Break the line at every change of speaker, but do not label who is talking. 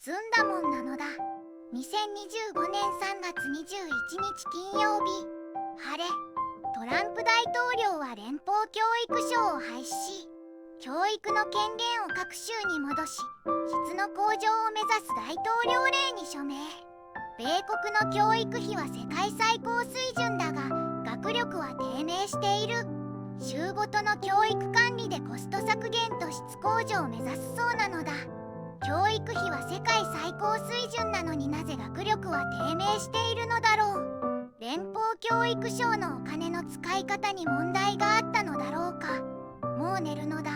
済んだもんなのだ。2025年3月21日金曜日、晴れ。トランプ大統領は連邦教育省を廃止し、教育の権限を各州に戻し、質の向上を目指す大統領令に署名。米国の教育費は世界最高水準だが、学力は低迷している。州ごとの教育管理でコスト削減と質向上を目指すそうなのだ。教育費は世界最高水準なのになぜ学力は低迷しているのだろう。連邦教育省のお金の使い方に問題があったのだろうか。もう寝るのだ。